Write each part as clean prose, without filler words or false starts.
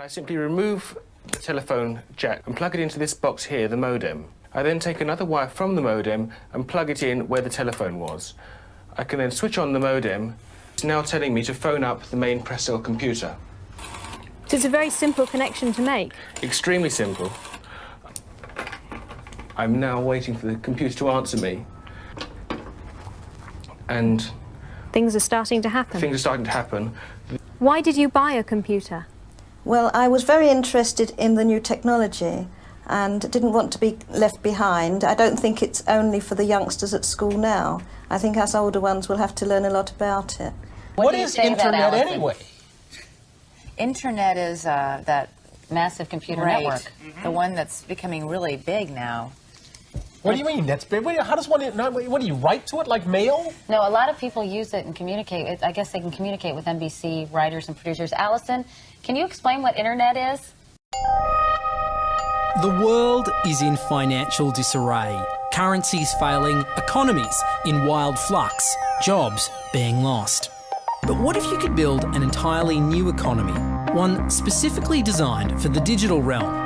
I simply remove the telephone jack and plug it into this box here, the modem. I then take another wire from the modem and plug it in where the telephone was. I can then switch on the modem. It's now telling me to phone up the main press cell computer. So it's a very simple connection to make. Extremely simple. I'm now waiting for the computer to answer me. And things are starting to happen. Things are starting to happen. Why did you buy a computer? Well, I was very interested in the new technology and didn't want to be left behind. I don't think it's only for the youngsters at school now. I think us older ones will have to learn a lot about it. What is Internet anyway? Internet is that massive computer network, the one that's becoming really big now. What do you mean? That's big? How does one? What do you write to it like mail? No, a lot of people use it and communicate. I guess they can communicate with NBC writers and producers. Allison, can you explain what Internet is? The world is in financial disarray. Currencies failing, economies in wild flux, jobs being lost. But what if you could build an entirely new economy, one specifically designed for the digital realm?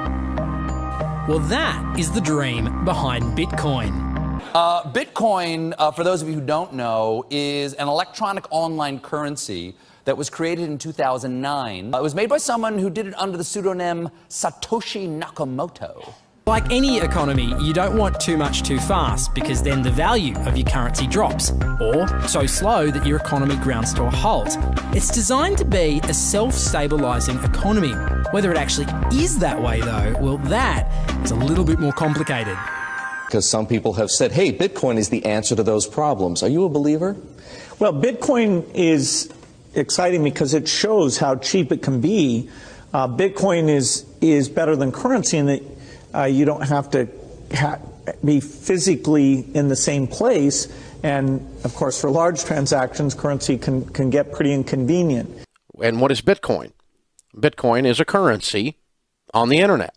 Well, that is the dream behind Bitcoin. Bitcoin, for those of you who don't know, is an electronic online currency that was created in 2009. It was made by someone who did it under the pseudonym Satoshi Nakamoto. Like any economy, you don't want too much too fast because then the value of your currency drops, or so slow that your economy grounds to a halt. It's designed to be a self-stabilising economy. Whether it actually is that way though, well, that is a little bit more complicated. Because some people have said, hey, Bitcoin is the answer to those problems. Are you a believer? Well, Bitcoin is exciting because it shows how cheap it can be. Bitcoin is better than currency in that you don't have to be physically in the same place. And, of course, for large transactions, currency can get pretty inconvenient. And what is Bitcoin? Bitcoin is a currency on the internet.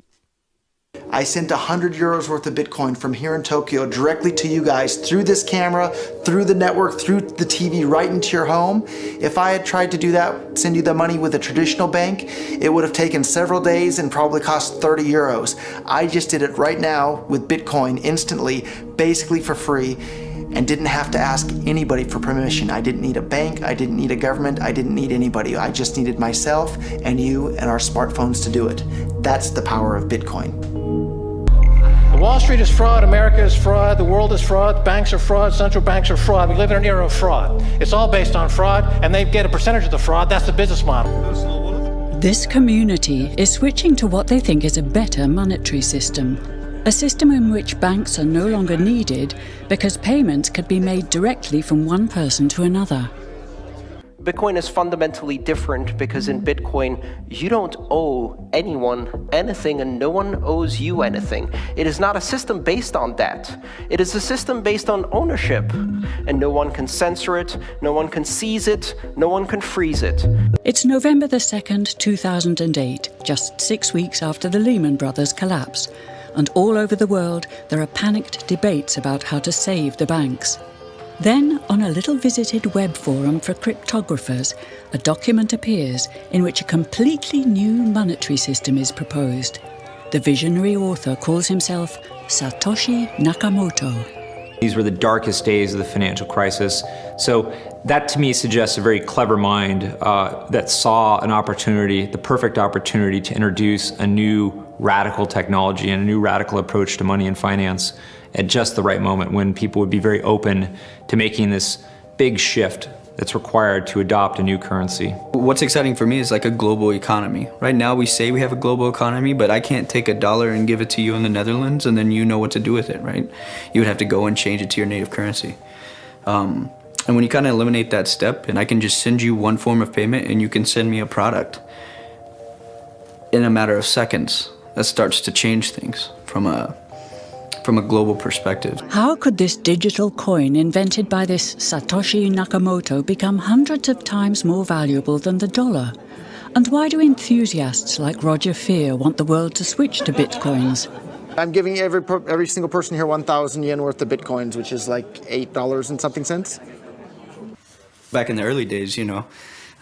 I sent 100 euros worth of Bitcoin from here in Tokyo directly to you guys through this camera, through the network, through the TV, right into your home. If I had tried to do that, send you the money with a traditional bank, it would have taken several days and probably cost 30 euros. I just did it right now with Bitcoin instantly, basically for free, and didn't have to ask anybody for permission. I didn't need a bank, I didn't need a government, I didn't need anybody. I just needed myself and you and our smartphones to do it. That's the power of Bitcoin. Wall Street is fraud, America is fraud, the world is fraud, banks are fraud, central banks are fraud. We live in an era of fraud. It's all based on fraud, and they get a percentage of the fraud. That's the business model. This community is switching to what they think is a better monetary system. A system in which banks are no longer needed because payments could be made directly from one person to another. Bitcoin is fundamentally different because in Bitcoin, you don't owe anyone anything and no one owes you anything. It is not a system based on that. It is a system based on ownership. And no one can censor it, no one can seize it, no one can freeze it. It's November the 2nd, 2008, just 6 weeks after the Lehman Brothers collapse. And all over the world, there are panicked debates about how to save the banks. Then, on a little visited web forum for cryptographers, a document appears in which a completely new monetary system is proposed. The visionary author calls himself Satoshi Nakamoto. These were the darkest days of the financial crisis. So that to me suggests a very clever mind that saw an opportunity, the perfect opportunity to introduce a new radical technology and a new radical approach to money and finance at just the right moment when people would be very open to making this big shift that's required to adopt a new currency. What's exciting for me is like a global economy. Right now we say we have a global economy, but I can't take $1 and give it to you in the Netherlands and then you know what to do with it, right? You would have to go and change it to your native currency. And when you kind of eliminate that step and I can just send you one form of payment and you can send me a product in a matter of seconds, that starts to change things from a global perspective. How could this digital coin invented by this Satoshi Nakamoto become hundreds of times more valuable than the dollar? And why do enthusiasts like Roger Fear want the world to switch to bitcoins? I'm giving every single person here 1,000 yen worth of bitcoins, which is like $8 and something cents. Back in the early days, you know,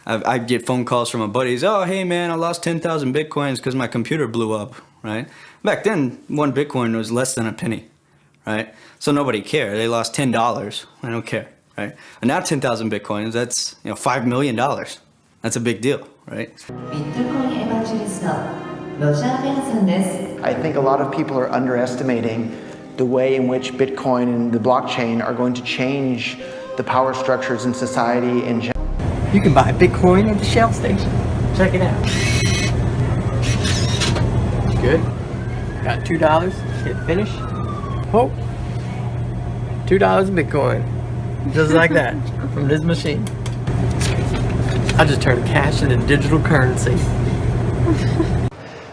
I get phone calls from my buddies. Oh, hey man, I lost 10,000 Bitcoins because my computer blew up, right? Back then, one Bitcoin was less than a penny, right? So nobody cared. They lost $10. I don't care, right? And now 10,000 Bitcoins, that's $5 million. That's a big deal, right? I think a lot of people are underestimating the way in which Bitcoin and the blockchain are going to change the power structures in society in general. You can buy Bitcoin at the Shell station. Check it out. Good. Got $2. Hit finish. Oh. $2 Bitcoin. Just like that. From this machine. I just turned cash into digital currency.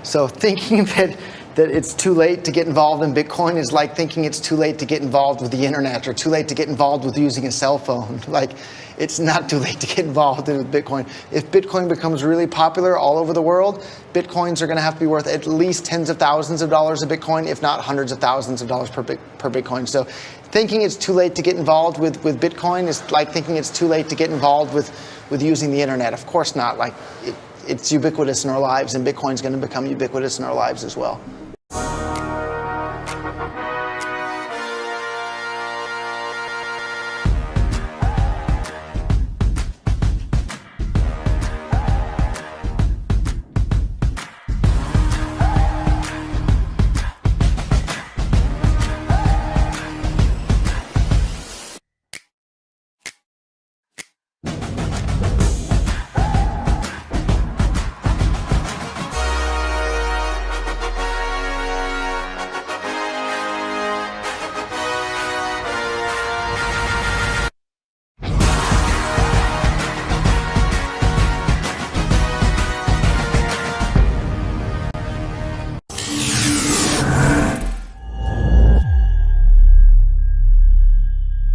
So thinking that it's too late to get involved in Bitcoin is like thinking it's too late to get involved with the internet or too late to get involved with using a cell phone. Like, it's not too late to get involved with Bitcoin. If Bitcoin becomes really popular all over the world, Bitcoins are going to have to be worth at least tens of thousands of dollars a Bitcoin, if not hundreds of thousands of dollars per Bitcoin. So thinking it's too late to get involved with Bitcoin is like thinking it's too late to get involved with using the internet. Of course not. Like, it's ubiquitous in our lives, and Bitcoin's going to become ubiquitous in our lives as well.